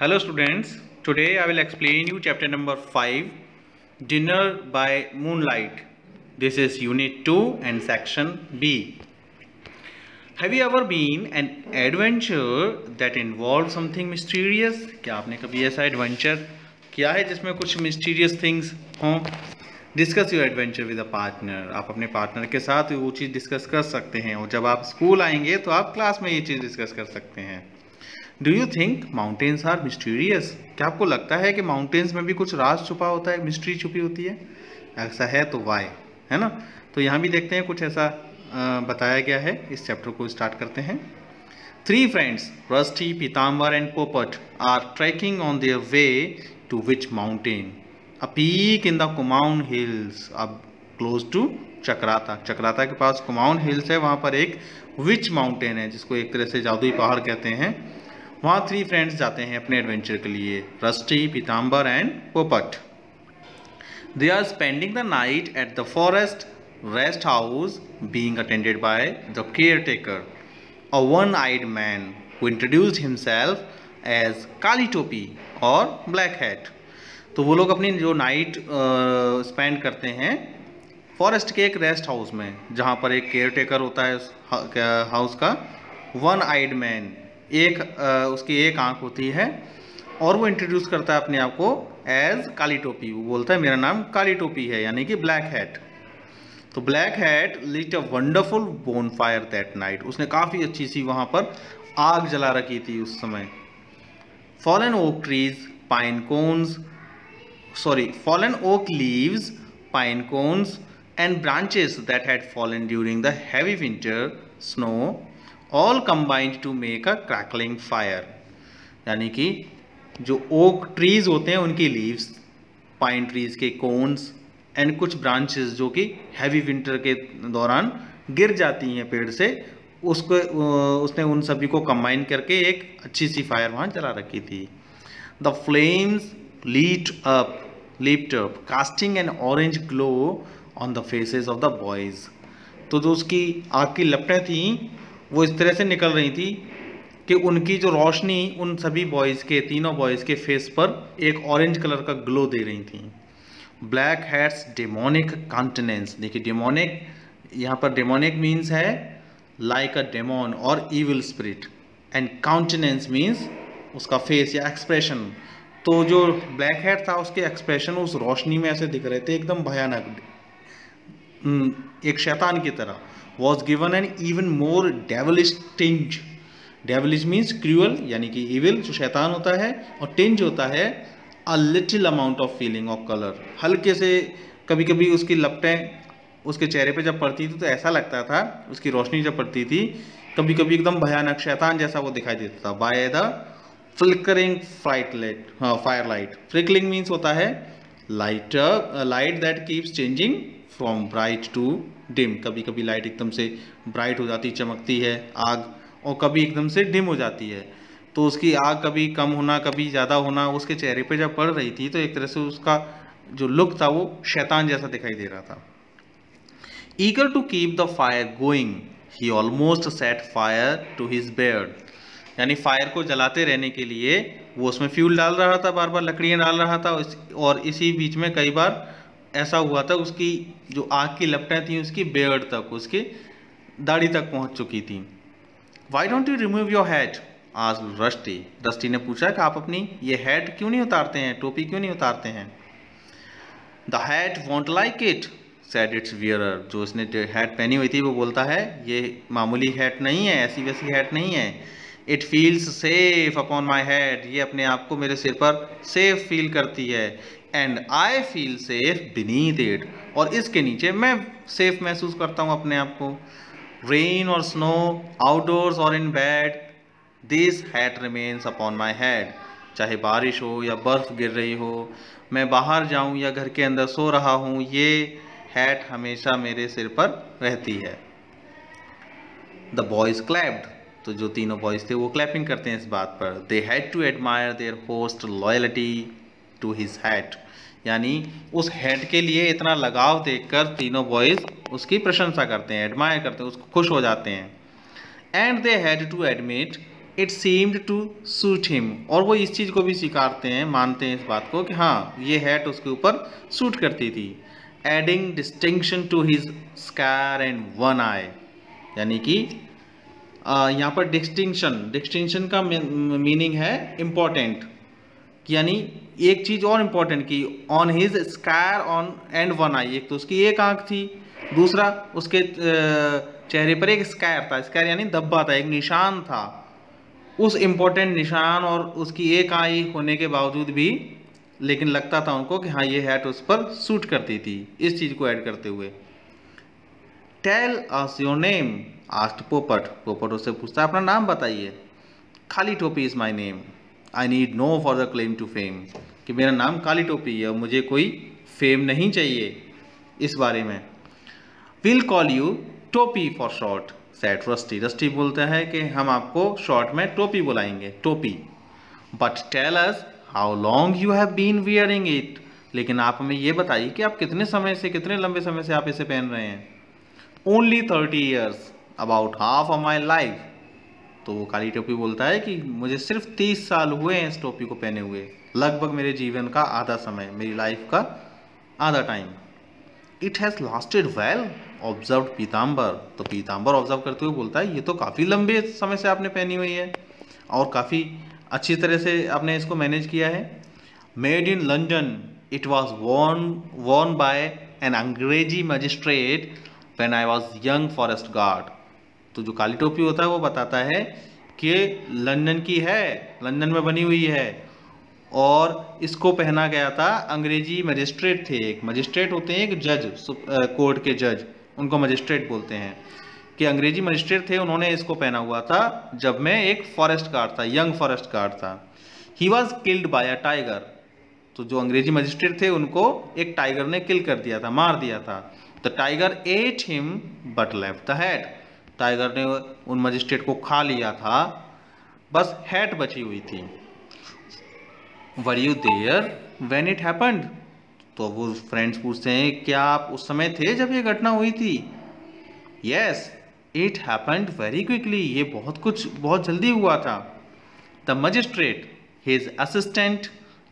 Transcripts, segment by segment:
Hello students, today I will explain you chapter number 5, Dinner by Moonlight. This is unit 2 and section B. Have you ever been an adventure that involved something mysterious? क्या आपने कभी ऐसा adventure किया है जिसमें कुछ mysterious things हों? Discuss your adventure with a partner. आप अपने पार्टनर के साथ वो चीज़ डिस्कस कर सकते हैं और जब आप स्कूल आएंगे तो आप क्लास में ये चीज़ डिस्कस कर सकते हैं. Do you think mountains are mysterious? क्या आपको लगता है कि माउंटेन्स में भी कुछ राज छुपा होता है, मिस्ट्री छुपी होती है? ऐसा है तो वाई, है ना? तो यहाँ भी देखते हैं कुछ ऐसा बताया गया है. इस चैप्टर को स्टार्ट करते हैं. 3 friends Rusty, Pitambar and Popat are trekking on their way to Witch Mountain? A peak in the Kumaon hills, अब क्लोज टू चक्राता. चक्राता के पास कुमाऊन हिल्स है, वहाँ पर एक विच माउंटेन है जिसको एक तरह से जादुई पहाड़ कहते हैं. वहाँ 3 फ्रेंड्स जाते हैं अपने एडवेंचर के लिए, rusty, Pitambar and Popat. They are spending the night at the forest rest house being attended by the care taker, a one eyed man who introduced himself as काली टोपी और ब्लैक हैट. तो वो लोग अपनी जो नाइट स्पेंड करते हैं फॉरेस्ट के एक रेस्ट हाउस में, जहाँ पर एक केयर टेकर होता है उस हाउस का. वन-आइड मैन, उसकी एक आंख होती है और वो इंट्रोड्यूस करता है अपने आप को एज काली टोपी. वो बोलता है मेरा नाम काली टोपी है, यानी कि ब्लैक हैट. तो black hat lit a wonderful bonfire that night. उसने काफ़ी अच्छी सी वहाँ पर आग जला रखी थी उस समय. Fallen oak trees, pine cones, fallen oak leaves, pine cones and branches that had fallen during the heavy winter snow all combined to make a crackling fire. यानी कि जो ओक ट्रीज होते हैं उनकी लीव्स, पाइन ट्रीज के cons and कुछ branches जो कि हैवी विंटर के दौरान गिर जाती हैं पेड़ से, उसने उन सभी को कंबाइन करके एक अच्छी सी फायर वहाँ जला रखी थी. The flames leaped up, casting an orange glow on the faces of the boys. तो जो उसकी आग की लपटें थी वो इस तरह से निकल रही थी कि उनकी जो रोशनी उन सभी बॉयज़ के, तीनों बॉयज़ के फेस पर एक ऑरेंज कलर का ग्लो दे रही थी. Black hats demonic countenance. देखिए डेमोनिक, यहाँ पर डेमोनिक मीन्स है लाइक अ डेमोन और evil spirit, and countenance means उसका फेस या एक्सप्रेशन. तो जो ब्लैक हैट था उसके एक्सप्रेशन उस रोशनी में ऐसे दिख रहे थे एकदम भयानक, एक शैतान की तरह. Was given an even more devilish tinge. Devilish means cruel, यानी कि इविल जो शैतान होता है, और टिंज होता है a little amount of feeling of colour. हल्के से कभी कभी उसकी लपटें उसके चेहरे पे जब पड़ती थी तो ऐसा लगता था, उसकी रोशनी जब पड़ती थी कभी कभी एकदम भयानक शैतान जैसा वो दिखाई देता था. By the flickering firelight. Flickering means होता है light that keeps changing from bright to dim. कभी कभी लाइट एकदम से ब्राइट हो जाती, चमकती है आग, और कभी एकदम से डिम हो जाती है. तो उसकी आग कभी कम होना, कभी ज़्यादा होना उसके चेहरे पे जब पड़ रही थी तो एक तरह से उसका जो लुक था वो शैतान जैसा दिखाई दे रहा था. Eager to keep the fire going he almost set fire to his beard. यानी फायर को जलाते रहने के लिए वो उसमें फ्यूल डाल रहा था, बार बार लकड़ियाँ डाल रहा था, और इसी बीच में कई बार ऐसा हुआ था उसकी जो आग की लपटें थी उसकी बेयर्ड तक, उसकी दाढ़ी तक पहुंच चुकी थी. Why don't you remove your hat asked rusty. Rusty ने पूछा कि आप अपनी ये हैट क्यों नहीं उतारते हैं, टोपी क्यों नहीं उतारते हैं. The hat want like it said it's wearer. जो उसने हैट पहनी हुई थी वो बोलता है ये मामूली हैट नहीं है, ऐसी वैसी हैट नहीं है. It feels safe upon my head. ये अपने आप को मेरे सिर पर सेफ फील करती है. And I feel safe beneath it. और इसके नीचे मैं सेफ महसूस करता हूँ अपने आप को. रेन और स्नो, आउटडोर्स और in bed, this hat remains upon my head. चाहे बारिश हो या बर्फ गिर रही हो, मैं बाहर जाऊँ या घर के अंदर सो रहा हूँ, ये हैट हमेशा मेरे सिर पर रहती है. The boys clapped. तो जो तीनों बॉयज थे वो क्लैपिंग करते हैं इस बात पर. They had to admire their host loyalty to his hat. यानी उस हैट के लिए इतना लगाव देखकर तीनों बॉयज उसकी प्रशंसा करते हैं, एडमायर करते हैं, उसको खुश हो जाते हैं. And they had to admit it seemed to suit him, और वो इस चीज़ को भी स्वीकारते हैं, मानते हैं इस बात को कि हाँ ये हैट उसके ऊपर सूट करती थी। Adding distinction to his scar and one eye, यानी कि यहाँ पर डिस्टिंक्शन का मीनिंग है इम्पोर्टेंट, यानी एक चीज़ और इम्पोर्टेंट की on his scar on and one eye, एक तो उसकी एक आंख थी, दूसरा उसके चेहरे पर एक स्कार था, स्कार यानी धब्बा था, एक निशान था। उस इम्पोर्टेंट निशान और उसकी एक आई होने के बावजूद भी लेकिन लगता था उनको कि हाँ ये हैट उस पर सूट करती थी, इस चीज़ को ऐड करते हुए। Tell us your name asked Popat, Popat उससे पूछता है अपना नाम बताइए। Kali Topi is my name, I need no for the claim to fame, कि मेरा नाम काली टोपी है और मुझे कोई फेम नहीं चाहिए इस बारे में। विल कॉल यू टोपी for short said rusty, rusty बोलता है कि हम आपको शॉर्ट में टोपी बुलाएंगे, Topi. But tell us how long you have been wearing it, लेकिन आप हमें ये बताइए कि आप कितने समय से, कितने लंबे समय से आप इसे पहन रहे हैं। Only 30 years, about half of my life, तो वो काली टोपी बोलता है कि मुझे सिर्फ 30 साल हुए हैं इस टोपी को पहने हुए, लगभग मेरे जीवन का आधा समय, मेरी लाइफ का आधा time. It has lasted well observe Pitamber, तो पीताम्बर ऑब्जर्व करते हुए बोलता है ये तो काफ़ी लंबे समय से आपने पहनी हुई है और काफ़ी अच्छी तरह से आपने इसको मैनेज किया है। Made in London, it was worn by an Angrezi magistrate when I was young forest guard, तो जो काली टोपी होता है वो बताता है कि लंदन की है, लंदन में बनी हुई है और इसको पहना गया था, अंग्रेजी मजिस्ट्रेट थे, एक मजिस्ट्रेट होते हैं, एक जज, कोर्ट के जज, उनको मजिस्ट्रेट बोलते हैं, कि अंग्रेजी मजिस्ट्रेट थे, उन्होंने इसको पहना हुआ था जब मैं एक फॉरेस्ट गार्ड था, यंग फॉरेस्ट गार्ड था। He was killed by a tiger, तो जो अंग्रेजी मजिस्ट्रेट थे उनको एक टाइगर ने किल कर दिया था, मार दिया था। The tiger at him but left the head, tiger ने उन मजिस्ट्रेट को खा लिया था, बस हेड बची हुई थी। Were you there when it happened, तो वो फ्रेंड्स पूछते हैं क्या आप उस समय थे जब ये घटना हुई थी। Yes it happened very quickly, ये बहुत जल्दी हुआ था। The magistrate, his assistant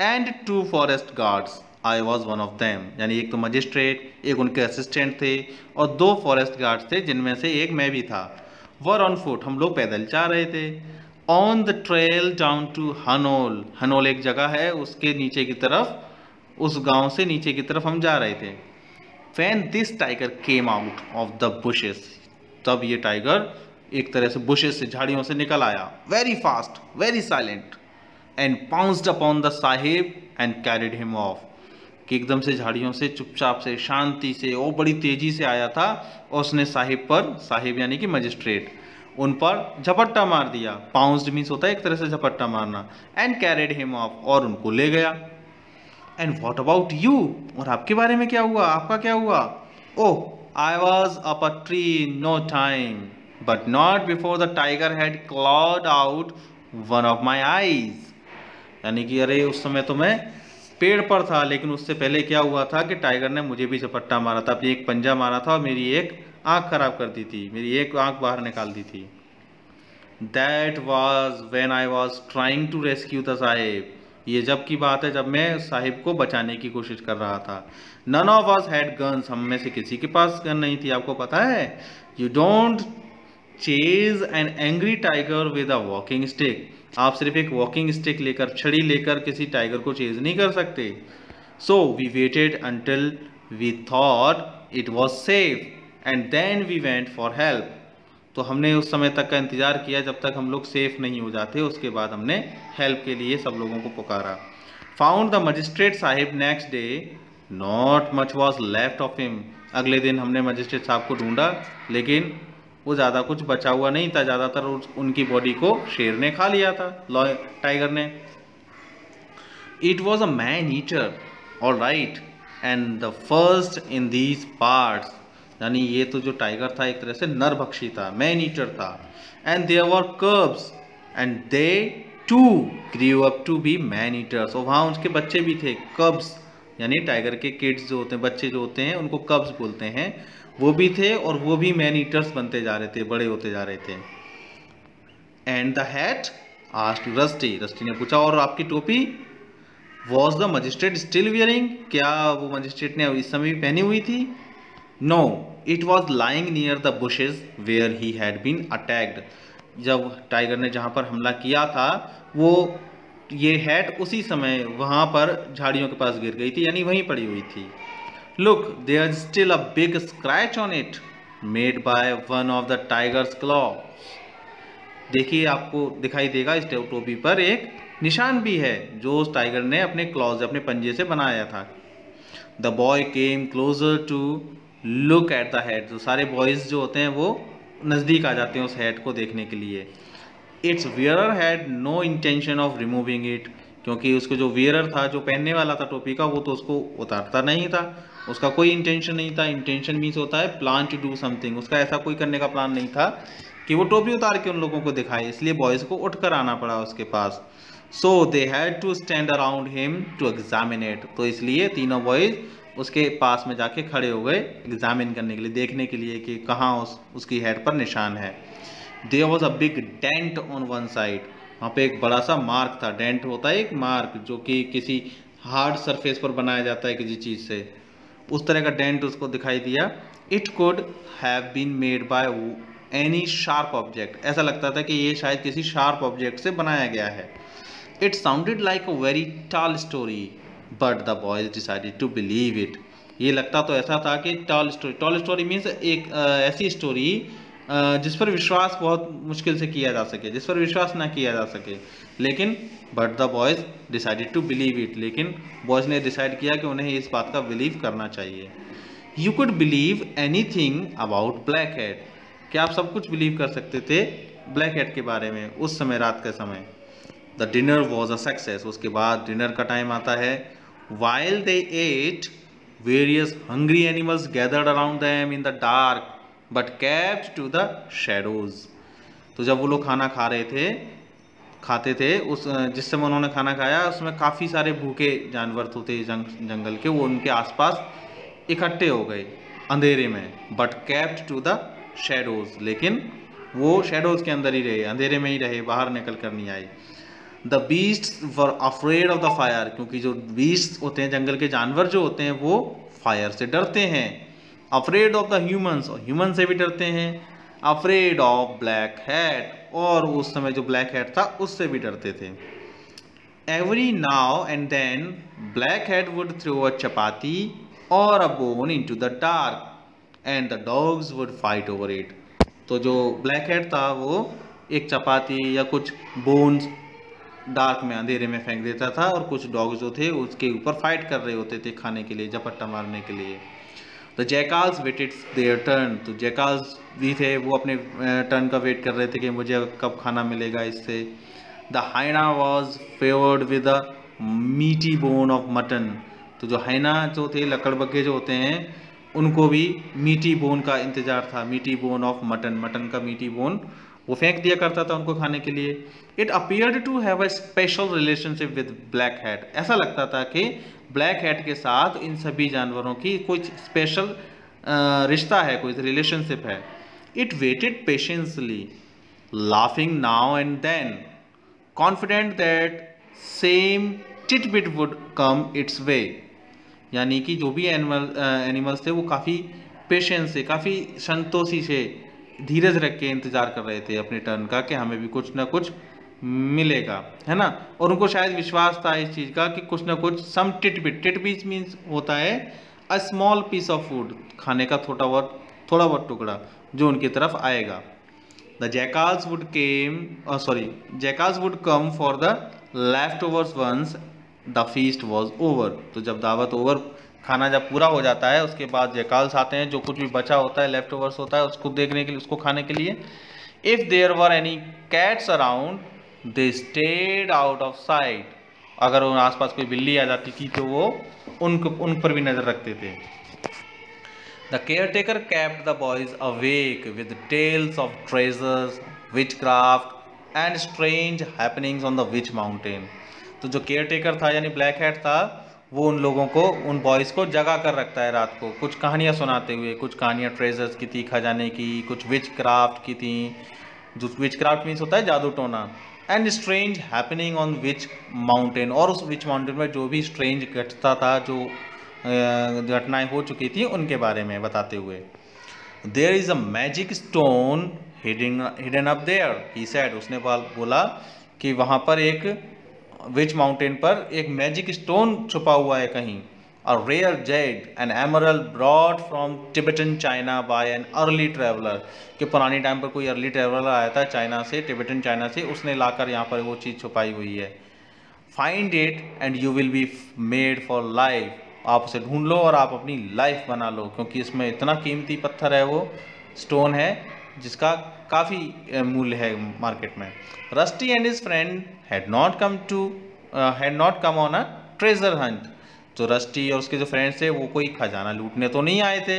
and 2 forest guards, I was one of them, यानी एक तो मजिस्ट्रेट, एक उनके असिस्टेंट थे और 2 फॉरेस्ट गार्ड्स थे जिनमें से एक मैं भी था। वर ऑन फुट, हम लोग पैदल जा रहे थे। On the trail down to Hanol, Hanol एक जगह है, उसके नीचे की तरफ, उस गांव से नीचे की तरफ हम जा रहे थे। When this tiger came out of the bushes, तब ये टाइगर एक तरह से बुशेस से, झाड़ियों से निकल आया, very fast very silent, and pounced upon the Sahib and carried him of, कि एकदम से झाड़ियों से चुपचाप से, शांति से और बड़ी तेजी से आया था और उसने साहिब पर, साहिब यानी कि मजिस्ट्रेट, उन पर झपट्टा मार दिया। पाउंस्ड मीन्स होता है एक तरह से झपट्टा मारना, एंड कैरिड हिम ऑफ, और उनको ले गया। एंड व्हाट अबाउट यू, और आपके बारे में क्या हुआ, आपका क्या हुआ। Oh I was up a tree no time but not before the tiger had clawed out one of my eyes, यानी कि अरे उस समय तो मैं पेड़ पर था, लेकिन उससे पहले क्या हुआ था कि टाइगर ने मुझे भी झपट्टा मारा था, अपनी एक पंजा मारा था और मेरी एक आँख खराब कर दी थी, मेरी एक आँख बाहर निकाल दी थी। That was when I was trying to rescue the sahib, ये जब की बात है जब मैं साहिब को बचाने की कोशिश कर रहा था। None of us had guns, हम में से किसी के पास गन नहीं थी, आपको पता है। You don't chase an angry tiger with a walking stick, आप सिर्फ एक वॉकिंग स्टिक लेकर, छड़ी लेकर किसी टाइगर को चेज नहीं कर सकते। So we waited until we thought it was safe and then we went for help, तो हमने उस समय तक का इंतज़ार किया जब तक हम लोग सेफ नहीं हो जाते, उसके बाद हमने हेल्प के लिए सब लोगों को पुकारा। Found the magistrate Sahib next day, not much was left of him, अगले दिन हमने मजिस्ट्रेट साहब को ढूंढा लेकिन वो ज़्यादा कुछ बचा हुआ नहीं था, ज़्यादातर उनकी बॉडी को शेर ने खा लिया था, टाइगर ने। It was a man eater all right and the first in these parts, यानी ये तो जो टाइगर था एक तरह से नरभक्षी था, मैन ईटर था। And there were cubs and they too grew up to be man eaters, और वहाँ उसके बच्चे भी थे, कब्स यानी टाइगर के किड्स जो होते हैं, बच्चे जो होते हैं उनको कब्स बोलते हैं, वो भी थे और वो भी मैन ईटर्स बनते जा रहे थे, बड़े होते जा रहे थे। And the hat asked rusty, rusty ने पूछा और आपकी टोपी? Was the magistrate still wearing, क्या वो मजिस्ट्रेट ने इस समय भी पहनी हुई थी? No, it was lying near the bushes where he had been attacked, जब टाइगर ने जहाँ पर हमला किया था वो ये हैट उसी समय वहाँ पर झाड़ियों के पास गिर गई थी, यानी वहीं पड़ी हुई थी। Look, there is still a big scratch on it made by one of the tiger's claw. देखिए आपको दिखाई देगा इस टोपी पर एक निशान भी है जो उस टाइगर ने अपने क्लॉज अपने पंजे से बनाया था। The boy came closer to look at the head, तो सारे बॉयज जो होते हैं वो नज़दीक आ जाते हैं उस हेड को देखने के लिए। Its wearer had no intention of removing it, क्योंकि उसको जो वियरर था, जो पहनने वाला था टोपी का, वो तो उसको उतारता नहीं था, उसका कोई इंटेंशन नहीं था। इंटेंशन मीन्स होता है प्लान टू डू समथिंग, उसका ऐसा कोई करने का प्लान नहीं था कि वो टोपी उतार के उन लोगों को दिखाए, इसलिए बॉयज़ को उठकर आना पड़ा उसके पास। So they had to stand around him to examine it, तो इसलिए तीनों बॉयज़ उसके पास में जाके खड़े हो गए एग्जामिन करने के लिए, देखने के लिए कि कहाँ उसकी हेड पर निशान है। There was a big dent on one side, वहाँ पे एक बड़ा सा मार्क था। डेंट होता है एक मार्क जो कि किसी हार्ड सरफेस पर बनाया जाता है किसी चीज़ से, उस तरह का डेंट उसको दिखाई दिया। It could have been made by any sharp object, ऐसा लगता था कि ये शायद किसी शार्प ऑब्जेक्ट से बनाया गया है। It sounded like a very tall story but the boys decided to believe it, ये लगता तो ऐसा था कि टॉल स्टोरी मीन्स एक ऐसी स्टोरी जिस पर विश्वास बहुत मुश्किल से किया जा सके, जिस पर विश्वास ना किया जा सके, लेकिन but the boys decided to believe it, लेकिन बॉयज ने डिसाइड किया कि उन्हें इस बात का बिलीव करना चाहिए। You could believe anything about Black Head, क्या आप सब कुछ बिलीव कर सकते थे ब्लैक हेड के बारे में उस समय, रात के समय। The dinner was a success, उसके बाद डिनर का टाइम आता है। While they ate various hungry animals gathered around them in the dark but kept to the shadows, तो जब वो लोग खाना खाते थे उस जिस समय उन्होंने खाना खाया उसमें काफ़ी सारे भूखे जानवर तो थे जंगल के, वो उनके आसपास इकट्ठे हो गए अंधेरे में। But kept to the shadows, लेकिन वो शैडोज के अंदर ही रहे, अंधेरे में ही रहे, बाहर निकल कर नहीं आए। The beasts were afraid of the fire, क्योंकि जो बीस्ट होते हैं जंगल के जानवर जो होते हैं वो फायर से डरते हैं। अफ्रेड ऑफ द ह्यूमन्स, और ह्यूमन से भी डरते हैं। अफ्रेड ऑफ ब्लैक हेड, और उस समय जो ब्लैक हेड था उससे भी डरते थे। Every now and then black head would throw a chapati और a bone into the dark and the dogs would fight over it, तो जो ब्लैक हेड था वो एक चपाती या कुछ बोन्स डार्क में अंधेरे में फेंक देता था, और कुछ डॉग्स जो थे उसके ऊपर फाइट कर रहे होते थे खाने के लिए, झपट्टा मारने के लिए। द जैकाल्स वेटेड देयर टर्न, तो जैकाल्स भी थे वो अपने टर्न का वेट कर रहे थे कि मुझे कब खाना मिलेगा इससे। The hyena was favoured with a meaty bone of mutton, तो जो हाइना जो थे लकड़बग्गे जो होते हैं उनको भी मीटी बोन का इंतजार था, मीटी बोन ऑफ मटन, मटन का मीटी बोन वो फेंक दिया करता था उनको खाने के लिए। It appeared to have a special relationship with Black Head, ऐसा लगता था कि ब्लैक हेड के साथ इन सभी जानवरों की कुछ स्पेशल रिश्ता है, कोई रिलेशनशिप है। It waited patiently laughing now and then confident that same titbit would come its way, यानी कि जो भी एनिमल्स थे वो काफ़ी पेशेंस से, काफ़ी संतोषी से, धीरज रख के इंतज़ार कर रहे थे अपने टर्न का कि हमें भी कुछ ना कुछ मिलेगा, है ना। और उनको शायद विश्वास था इस चीज़ का कि कुछ ना कुछ सम टिटबिट मीन्स होता है a small piece of food, खाने का थोड़ा बहुत टुकड़ा जो उनकी तरफ आएगा। The jackals would come for the leftovers once the feast was over, तो जब दावत ओवर, खाना जब पूरा हो जाता है उसके बाद जैकाल्स आते हैं, जो कुछ भी बचा होता है लेफ्ट ओवर्स होता है उसको देखने के लिए, उसको खाने के लिए। If there were any cats around they stayed out of sight, अगर उन आसपास कोई बिल्ली आ जाती थी तो वो उन पर भी नज़र रखते थे। The care taker kept the boys awake with tales of treasures, witchcraft and strange happenings on the Witch Mountain, तो जो केयर टेकर था यानी ब्लैक हेड था वो उन लोगों को, उन बॉयज़ को जगा कर रखता है रात को, कुछ कहानियाँ सुनाते हुए, कुछ कहानियाँ ट्रेजर्स की थी, खजाने की, कुछ विच क्राफ्ट की थी, जो विचक्राफ्ट मीन्स होता है जादू टोना। And strange happening on which mountain, और उस विच माउंटेन में जो भी स्ट्रेंज घटता था, जो घटनाएं हो चुकी थी उनके बारे में बताते हुए। There is a magic stone hidden up there he said, उसने बोला कि वहाँ पर एक विच माउंटेन पर एक मैजिक स्टोन छुपा हुआ है कहीं। A rare jade and emerald brought from Tibetan China by an early traveler, कि पुरानी टाइम पर कोई अर्ली ट्रैवलर आया था चाइना से, टिबेटन चाइना से, उसने लाकर यहाँ पर वो चीज़ छुपाई हुई है। Find it and you will be made for life, आप उसे ढूंढ लो और आप अपनी लाइफ बना लो, क्योंकि इसमें इतना कीमती पत्थर है, वो स्टोन है जिसका काफ़ी मूल्य है मार्केट में। Rusty and his friend had not come on a treasure Hunt, तो रस्टी और उसके जो फ्रेंड्स थे वो कोई खजाना लूटने तो नहीं आए थे।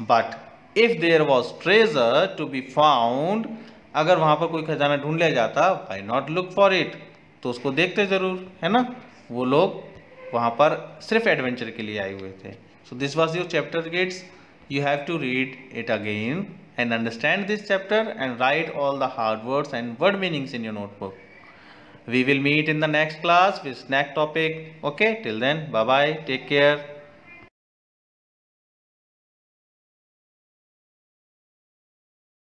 But if there was treasure to be found, अगर वहाँ पर कोई खजाना ढूंढ लिया जाता, why not look for it, तो उसको देखते ज़रूर, है ना। वो लोग वहाँ पर सिर्फ एडवेंचर के लिए आए हुए थे। So this was your chapter kids, you have to read it again and understand this chapter and write all the hard words and word meanings in your notebook. We will meet in the next class with next topic. Okay, till then, bye bye, take care.